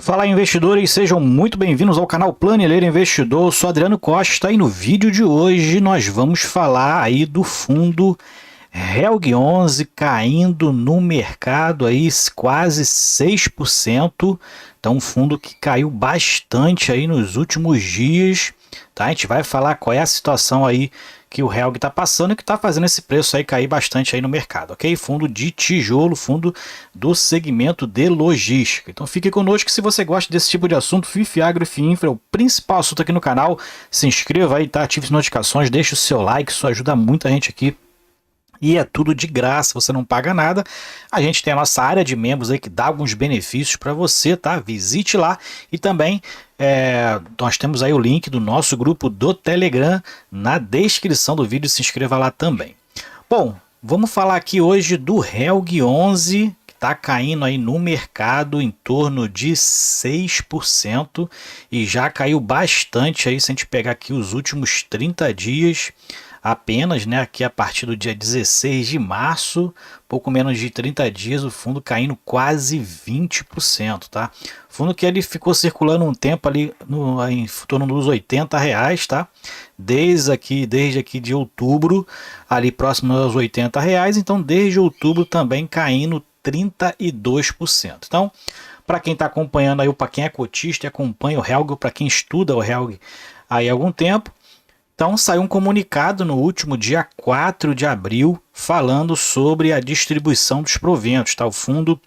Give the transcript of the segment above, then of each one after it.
Fala, investidores, sejam muito bem-vindos ao canal Planilheiro Investidor. Eu sou Adriano Costa e no vídeo de hoje nós vamos falar aí do fundo Helg 11 caindo no mercado aí quase 6%. Então, um fundo que caiu bastante aí nos últimos dias, tá? A gente vai falar qual é a situação aí que o Helg está passando e que está fazendo esse preço aí cair bastante aí no mercado, ok? Fundo de tijolo, fundo do segmento de logística. Então fique conosco se você gosta desse tipo de assunto. FIF, Agro e FIINFRA é o principal assunto aqui no canal. Se inscreva aí, tá? Ative as notificações, deixe o seu like, isso ajuda muita gente aqui. E é tudo de graça, você não paga nada. A gente tem a nossa área de membros aí que dá alguns benefícios para você, tá? Visite lá e também nós temos aí o link do nosso grupo do Telegram na descrição do vídeo, se inscreva lá também. Bom, vamos falar aqui hoje do Helg 11, que está caindo aí no mercado em torno de 6% e já caiu bastante aí se a gente pegar aqui os últimos 30 dias. Apenas, né, aqui a partir do dia 16 de março, pouco menos de 30 dias, o fundo caindo quase 20%, tá? Fundo que ele ficou circulando um tempo ali em torno dos R$80, tá? Desde aqui de outubro, ali próximo aos R$80, então desde outubro também caindo 32%. Então, para quem está acompanhando aí, para quem é cotista e acompanha o Helg, para quem estuda o Helg aí há algum tempo, então saiu um comunicado no último dia 4 de abril falando sobre a distribuição dos proventos, tá? O fundo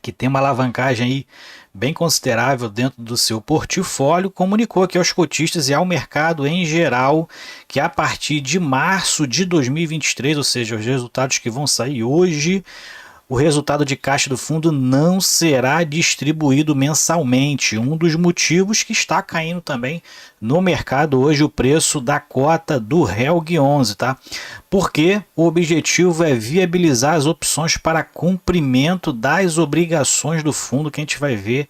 que tem uma alavancagem aí bem considerável dentro do seu portfólio, comunicou aqui aos cotistas e ao mercado em geral que a partir de março de 2023, ou seja, os resultados que vão sair hoje, o resultado de caixa do fundo não será distribuído mensalmente. Um dos motivos que está caindo também no mercado hoje o preço da cota do Helg 11, tá? Porque o objetivo é viabilizar as opções para cumprimento das obrigações do fundo, que a gente vai ver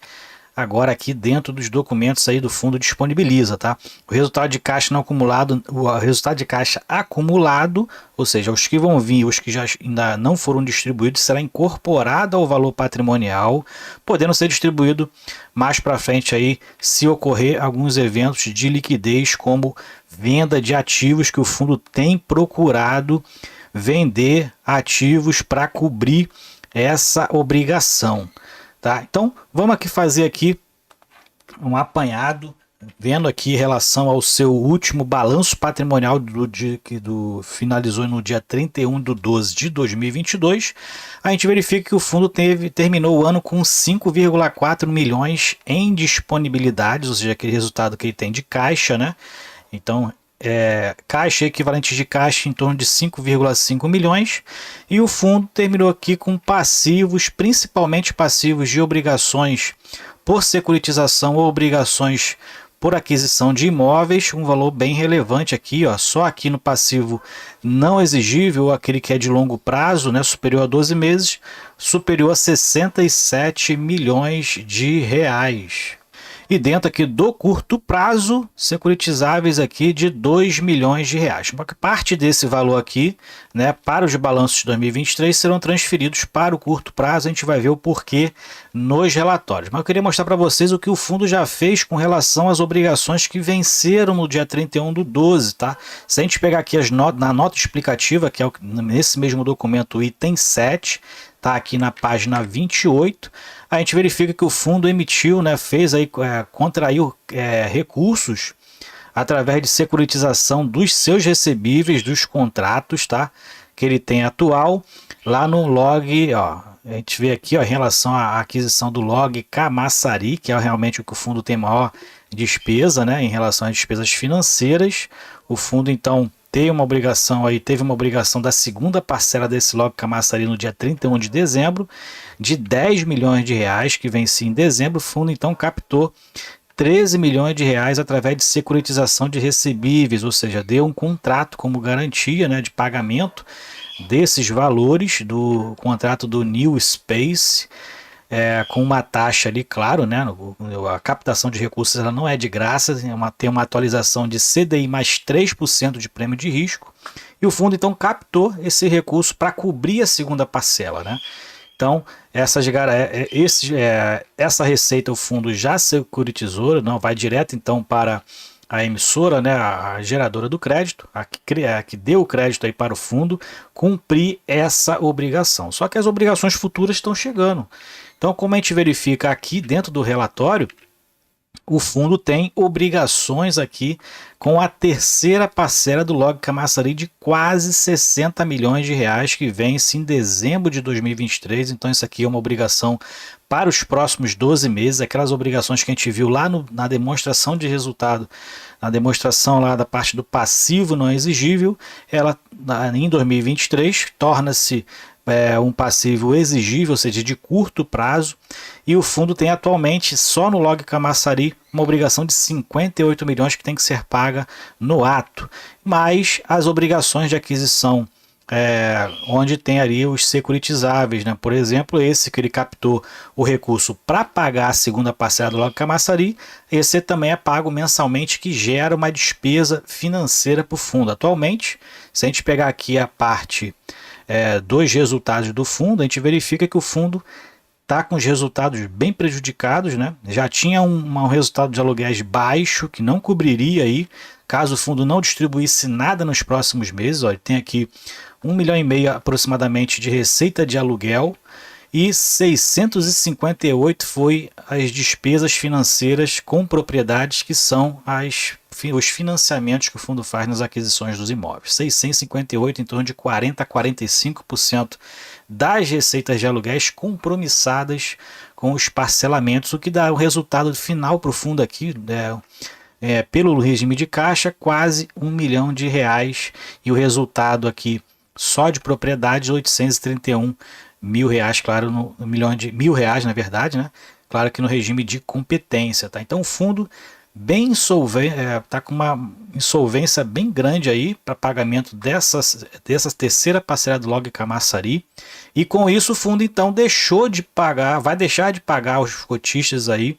agora aqui dentro dos documentos aí do fundo disponibiliza, tá? O resultado de caixa não acumulado, o resultado de caixa acumulado, ou seja, os que vão vir, os que já ainda não foram distribuídos, será incorporado ao valor patrimonial, podendo ser distribuído mais para frente aí, se ocorrer alguns eventos de liquidez, como venda de ativos, que o fundo tem procurado vender ativos para cobrir essa obrigação. Tá? Então, vamos aqui fazer aqui um apanhado, vendo aqui em relação ao seu último balanço patrimonial do dia que finalizou no dia 31/12 de 2022. A gente verifica que o fundo terminou o ano com 5,4 milhões em disponibilidades, ou seja, aquele resultado que ele tem de caixa, né? Então, caixa equivalente de caixa em torno de 5,5 milhões, e o fundo terminou aqui com passivos, principalmente passivos de obrigações por securitização ou obrigações por aquisição de imóveis, um valor bem relevante aqui, ó, só aqui no passivo não exigível, aquele que é de longo prazo, né, superior a 12 meses, superior a 67 milhões de reais. E dentro aqui do curto prazo, securitizáveis aqui de 2 milhões de reais. Uma parte desse valor aqui, né, para os balanços de 2023 serão transferidos para o curto prazo. A gente vai ver o porquê nos relatórios. Mas eu queria mostrar para vocês o que o fundo já fez com relação às obrigações que venceram no dia 31/12, tá? Se a gente pegar aqui na nota explicativa, que é nesse mesmo documento, o item 7, tá aqui na página 28, a gente verifica que o fundo emitiu, né, contraiu recursos através de securitização dos seus recebíveis, dos contratos, tá, que ele tem atual, lá no log, ó, a gente vê aqui, ó, em relação à aquisição do log Camaçari, que é realmente o que o fundo tem maior despesa, né, em relação às despesas financeiras. O fundo então teve uma obrigação da segunda parcela desse log Camaçari no dia 31 de dezembro, de 10 milhões de reais, que vencia em dezembro. O fundo então captou 13 milhões de reais através de securitização de recebíveis, ou seja, deu um contrato como garantia, né, de pagamento desses valores do contrato do New Space, com uma taxa ali, claro, né, a captação de recursos ela não é de graça, tem uma atualização de CDI mais 3% de prêmio de risco, e o fundo então captou esse recurso para cobrir a segunda parcela, né? Então, essa receita o fundo já securitizou, não vai direto então para a emissora, né, a geradora do crédito, a que deu o crédito aí para o fundo, cumprir essa obrigação. Só que as obrigações futuras estão chegando. Então, como a gente verifica aqui dentro do relatório, o fundo tem obrigações aqui com a terceira parcela do Log Camaçari de quase 60 milhões de reais que vence em dezembro de 2023. Então isso aqui é uma obrigação para os próximos 12 meses, aquelas obrigações que a gente viu lá na demonstração de resultado, na demonstração lá da parte do passivo não exigível, ela em 2023 torna-se um passivo exigível, ou seja, de curto prazo, e o fundo tem atualmente, só no Log Camaçari, uma obrigação de 58 milhões que tem que ser paga no ato, mais as obrigações de aquisição, onde tem ali os securitizáveis, né? Por exemplo, esse que ele captou o recurso para pagar a segunda parcela do Log Camaçari, esse também é pago mensalmente, que gera uma despesa financeira para o fundo. Atualmente, se a gente pegar aqui a parte dos resultados do fundo, a gente verifica que o fundo está com os resultados bem prejudicados, né? Já tinha um resultado de aluguéis baixo, que não cobriria aí, caso o fundo não distribuísse nada nos próximos meses. Olha, tem aqui 1,5 milhão aproximadamente de receita de aluguel, e 658 foi as despesas financeiras com propriedades, que são os financiamentos que o fundo faz nas aquisições dos imóveis. 658, em torno de 40% a 45% das receitas de aluguéis compromissadas com os parcelamentos, o que dá o resultado final para o fundo aqui, pelo regime de caixa, quase 1 milhão de reais, e o resultado aqui só de propriedades, 831 mil reais, claro, no milhão de mil reais, na verdade, né? Claro que no regime de competência, tá? Então o fundo bem insolvente, tá com uma insolvência bem grande aí para pagamento dessa terceira parcela do Log Camaçari, e com isso o fundo então vai deixar de pagar aos cotistas aí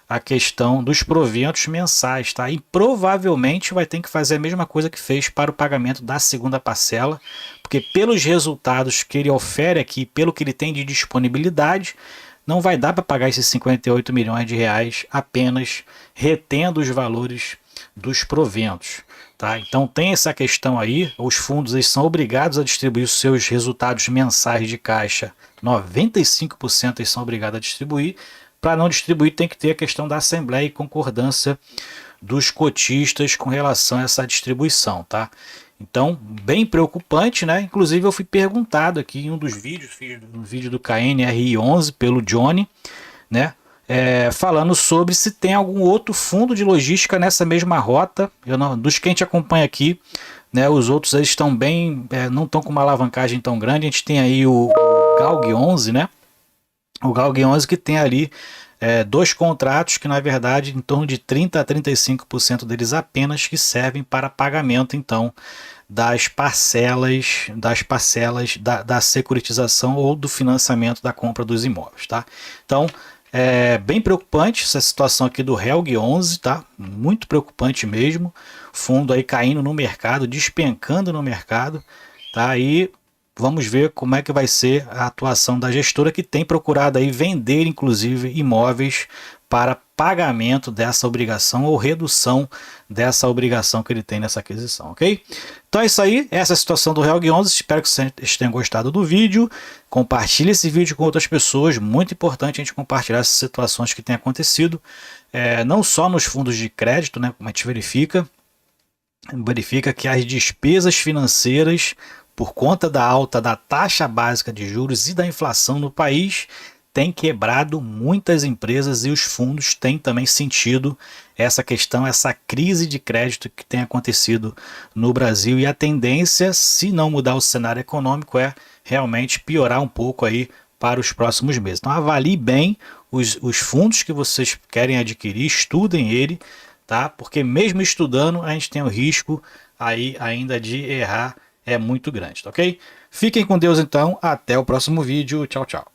a questão dos proventos mensais, tá? E provavelmente vai ter que fazer a mesma coisa que fez para o pagamento da segunda parcela, porque pelos resultados que ele ofere aqui, pelo que ele tem de disponibilidade, não vai dar para pagar esses 58 milhões de reais apenas retendo os valores dos proventos, tá? Então tem essa questão aí, os fundos eles são obrigados a distribuir os seus resultados mensais de caixa, 95% eles são obrigados a distribuir. Para não distribuir, tem que ter a questão da assembleia e concordância dos cotistas com relação a essa distribuição, tá? Então, bem preocupante, né? Inclusive eu fui perguntado aqui em um dos vídeos, no vídeo do KNRI11 pelo Johnny, né? Falando sobre se tem algum outro fundo de logística nessa mesma rota. Dos que a gente acompanha aqui, né? Os outros eles estão bem, não estão com uma alavancagem tão grande. A gente tem aí o Galg 11, né? O Galg 11 que tem ali dois contratos que na verdade em torno de 30% a 35% deles apenas que servem para pagamento então das parcelas da securitização ou do financiamento da compra dos imóveis, tá? Então bem preocupante essa situação aqui do Helg 11, tá? Muito preocupante mesmo, fundo aí caindo no mercado, despencando no mercado, tá? E vamos ver como é que vai ser a atuação da gestora, que tem procurado aí vender inclusive imóveis para pagamento dessa obrigação ou redução dessa obrigação que ele tem nessa aquisição, ok? Então é isso aí, essa é a situação do Helg 11, espero que vocês tenham gostado do vídeo, compartilhe esse vídeo com outras pessoas, muito importante a gente compartilhar essas situações que têm acontecido, não só nos fundos de crédito, né, como a gente verifica que as despesas financeiras por conta da alta da taxa básica de juros e da inflação no país, tem quebrado muitas empresas, e os fundos têm também sentido essa questão, essa crise de crédito que tem acontecido no Brasil, e a tendência, se não mudar o cenário econômico, é realmente piorar um pouco aí para os próximos meses. Então avalie bem os fundos que vocês querem adquirir, estudem ele, tá? Porque mesmo estudando, a gente tem o risco aí ainda de errar, é muito grande, tá ok? Fiquem com Deus então, até o próximo vídeo, tchau, tchau.